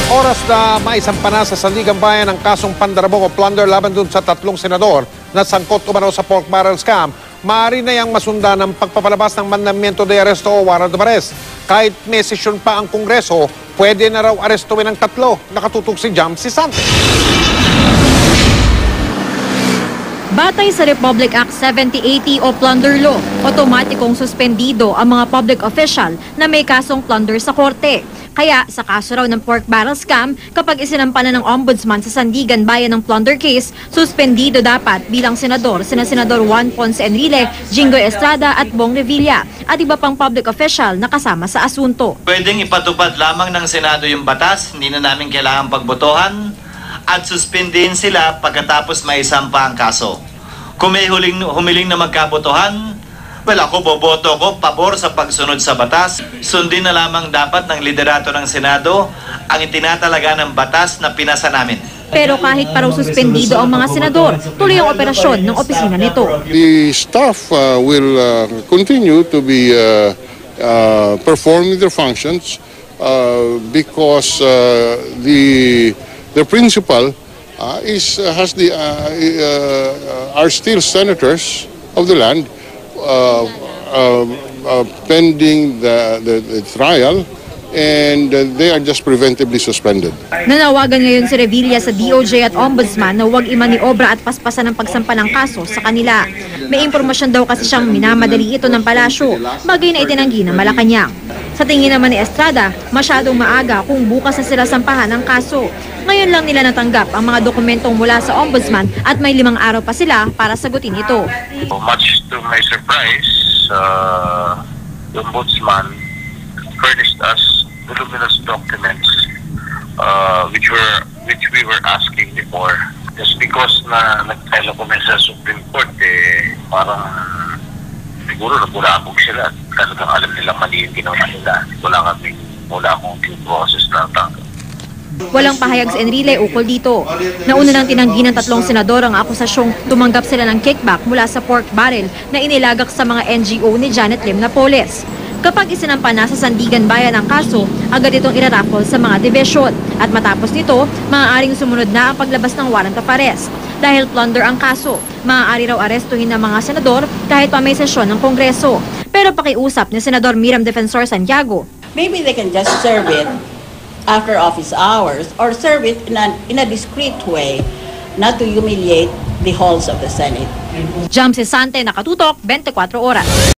Oras na maisampa na sa Sandigan Bayan ang kasong pandarabong o plunder laban dun sa 3 senador na sangkot umano sa pork barrel scam. Maaari na yang masundan ng pagpapalabas ng mandamiento de arresto o warrant of arrest. Kahit may sesyon pa ang Kongreso, pwede na raw arestuin ang 3. Nakatutok si Jam Sisante. Batay sa Republic Act 7080 o Plunder Law, otomatikong suspendido ang mga public official na may kasong plunder sa korte. Kaya sa kaso raw ng pork barrel scam, kapag isinampa na ng ombudsman sa Sandigan Bayan ng plunder case, suspendido dapat bilang senador sina Senador Juan Ponce Enrile, Jingoy Estrada at Bong Revilla at iba pang public official na kasama sa asunto. Pwedeng ipatupad lamang ng Senado yung batas, hindi na namin kailangan pagbotohan at suspendin sila pagkatapos maisampa ang kaso. Kung may humiling na magkabotohan, ako boboto ko pabor sa pagsunod sa batas. Sundin na lamang dapat ng liderato ng Senado ang itinatalaga ng batas na pinasa namin. Pero kahit pa raw suspendido ang mga senador, tuloy ang operasyon ng opisina nito. The staff will continue to be performing their functions because the principal are still senators of the land. Pending the trial, and they are just preventively suspended. Nanawagan ngayon si Revilla sa DOJ at Ombudsman na huwag imaniobra at paspasan ng pagsampa ng kaso sa kanila. May impormasyon daw kasi siyang minamadali ito ng palasyo, bagay na itinanggi ng Malacanang. Sa tingin naman ni Estrada, masyadong maaga kung bukas na sila sampahan ng kaso. Ngayon lang nila natanggap ang mga dokumentong mula sa Ombudsman at may 5 araw pa sila para sagutin ito. Much to my surprise, the Ombudsman furnished us voluminous documents which we were asking before. Just because na nag-file ako sa Supreme Court, parang siguro nabulabog sila. Talagang alam nila mali yung ginawa nila. Wala akong due process na tanggap. Walang pahayag si Enrile ukol dito. Nauna nang tinanggi ng 3 senador ang akusasyong tumanggap sila ng kickback mula sa pork barrel na inilagak sa mga NGO ni Janet Lim Napoles. Kapag isinampa na sa Sandigan Bayan ang kaso, agad itong iraraffle sa mga dibisyon. At matapos nito, maaaring sumunod na ang paglabas ng warrant of arrest. Dahil plunder ang kaso, maaari raw arestuhin ng mga senador kahit pa may sesyon ng Kongreso. Pero pakiusap ni Senador Miriam Defensor Santiago, maybe they can just serve it after office hours or serve it in a discreet way, not to humiliate the halls of the Senate. Jam Sisante, Nakatutok, 24 Oras.